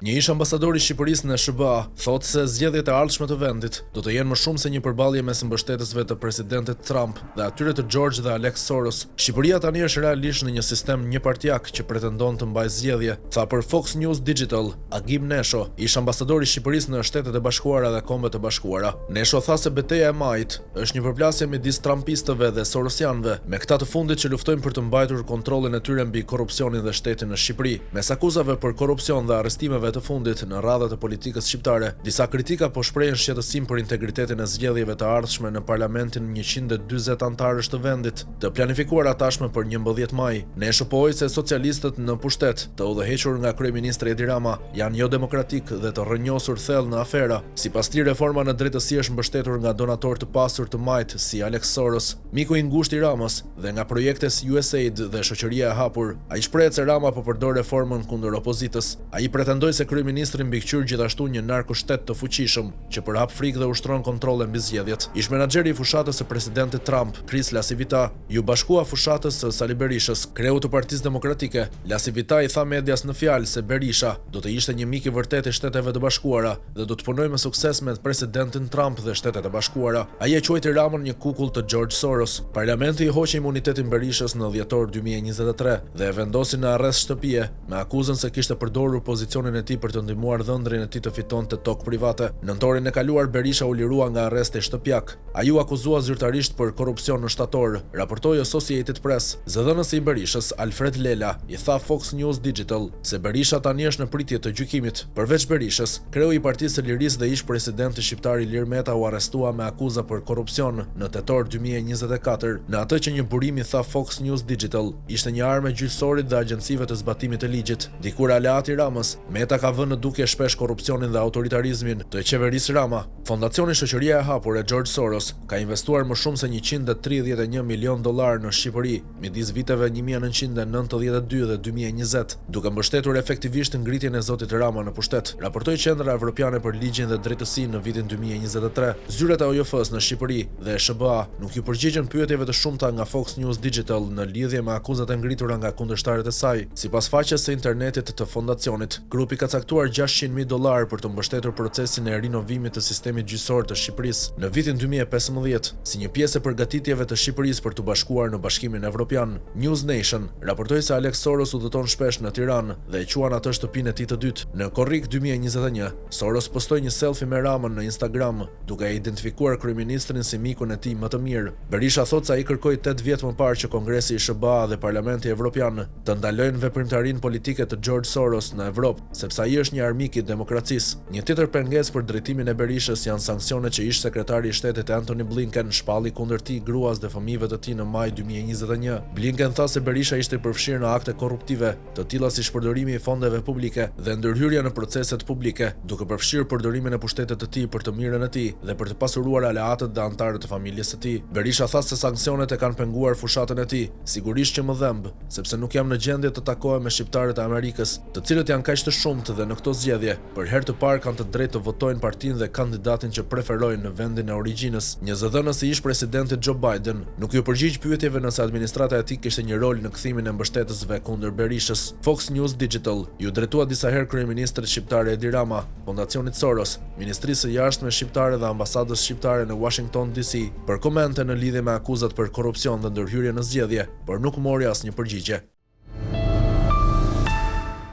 Një ish ambasador i Shqipërisë në SBA thotë se zgjedhjet e ardhshme të vendit do të jenë më shumë se një përballje mes mbështetësve të presidentit Trump dhe atyre të George dhe Alex Soros. Shqipëria tani është realisht në një sistem njëpartijak që pretendon të mbajë zgjedhje, tha për Fox News Digital Agim Nesho, ish ambasador i Shqipërisë në Shtetet e Bashkuara dhe Kombet e Bashkuara. Nesho tha se betejë e majit është një përplasje midis trumpistëve dhe sorosianëve, me këta të fundit që luftojnë për të mbajtur kontrollin e tyre mbi korrupsionin dhe shtetin në Shqipëri. Mes akuzave për korrupsion dhe arrestimeve të fundit në radhët e politikës shqiptare, disa kritika po shprehin shqetësim për integritetin e zgjedhjeve të ardhshme në parlamentin 140 antarësh të vendit, të planifikuara tashmë për 11 maj. Ne shopoj se socialistët në pushtet, të udhëhequr nga kryeministri Edi Rama, janë jo demokratik dhe të rrënjosur thellë në afera. Sipas tij, reforma në drejtësi është mbështetur nga donatorë të pasur të majt si Alex Soros, miku i ngushtë i Ramës, dhe nga projektes USAID dhe Shoqëria e Hapur. Ai shpreh se Rama po përdor reformën kundër opozitës. Ai pretendoi se kryeministri mbikëqyr gjithashtu një narkoshtet të fuqishëm që përhap frikë dhe ushtron kontrolle mbi zgjedhjet. Ish menaxheri i fushatës së presidentit Trump, Chris Lasivita, ju bashkua fushatës së Sali Berishës, kreu të Partisë Demokratike. Lasivita i tha medias në fjalë se Berisha do të ishte një mik i vërtetë i Shteteve të Bashkuara dhe do të punojë me sukses me presidentin Trump dhe Shtetet e Bashkuara. Ai e quajti Ramën një kukull të George Soros. Parlamenti i hoqi imunitetin Berishës në dhjetor 2023 dhe e vendosi në arrest shtëpie me akuzën se kishte përdorur pozicionin e tij për të ndihmuar dhëndrin e tij të fitonte tokë private. Nëntorin e kaluar Berisha u lirua nga arresti shtëpiak. Ai u akuzua zyrtarisht për korrupsion në shtator, raportoi Associated Press. Zëdhënësi i Berishës, Alfred Lela, i tha Fox News Digital se Berisha tani është në pritje të gjykimit. Përveç Berishës, kreu i Partisë së Lirisë dhe ish presidenti shqiptar Ilir Meta u arrestua me akuza për korrupsion në tetor 2024, në atë që një burim, i tha Fox News Digital, ishte një armë e gjyqësorit dhe agjencive të zbatimit të ligjit. Dikur aleati Ramës, Meta ka vënë në dukje shpesh korrupsionin dhe autoritarizmin të qeverisë Rama. Fondacioni Shoqëria e Hapur e George Soros ka investuar më shumë se $131 milion në Shqipëri midis viteve 1992 dhe 2020, duke mbështetur efektivisht ngritjen e zotit Rama në pushtet, raportoi Qendra Evropiane për Ligjin dhe Drejtësinë në vitin 2023. Zyrat e OJF-s në Shqipëri dhe SBA nuk ju përgjigjen pyetjeve të shumta nga Fox News Digital në lidhje me akuzat e ngritura nga kundërshtarët e saj. Sipas faqes së internetit të fondacionit, grupi ka caktuar $600.000 për të mbështetur procesin e rinovimit të sistemit gjyqësor të Shqipërisë në vitin 2015, si një pjesë e përgatitjeve të Shqipërisë për të bashkuar në Bashkimin Evropian. News Nation raportoi se Alex Soros udhëton shpesh në Tiranë dhe e quan atë shtëpinë e tij të dytë. Në korrik 2021, Soros postoi një selfie me Ramën në Instagram, duke e identifikuar kryeministrin si mikun e tij më të mirë. Berisha thotë se ai kërkoi 8 vjet më parë që Kongresi i SBA dhe Parlamenti Evropian të ndalojnë veprimtarinë politike të George Soros në Evropë, sepse ai është një armik i demokracisë. Një tjetër pengesë për drejtimin e Berishës janë sanksionet që ish sekretari i shtetit Antony Blinken shpalli kundër tij, gruas dhe fëmijëve të tij në maj 2021. Blinken tha se Berisha ishte i përfshirë në akte korruptive, të tilla si shpërdorimi i fondeve publike dhe ndërhyrja në proceset publike, duke përfshirë përdorimin e pushtetit të tij për të mirën e tij dhe për të pasuruar aleatët dhe anëtarët e familjes së tij. Berisha tha se sanksionet e kanë penguar fushatën e tij, sigurisht që më dhemb, sepse nuk jam në gjendje të takohem me shqiptarët e Amerikës, të cilët janë kaq të shumtë dhe në këto zgjedhje për herë të parë kanë të drejtë të votojnë partinë dhe kandidatin që preferojnë në vendin e origjinës. Një zëdhënës i ish presidentit Joe Biden nuk ju përgjigj pyetjeve nëse administrata e tij kishte një rol në kthimin e mbështetësve kundër Berishës. Fox News Digital ju drejtua disa herë kryeministrit shqiptar Edi Rama, Fondacionit Soros, Ministrisë së Jashtme shqiptare dhe ambasadës shqiptare në Washington DC për komente në lidhje me akuzat për korrupsion dhe ndërhyrje në zgjedhje, por nuk mori asnjë përgjigje.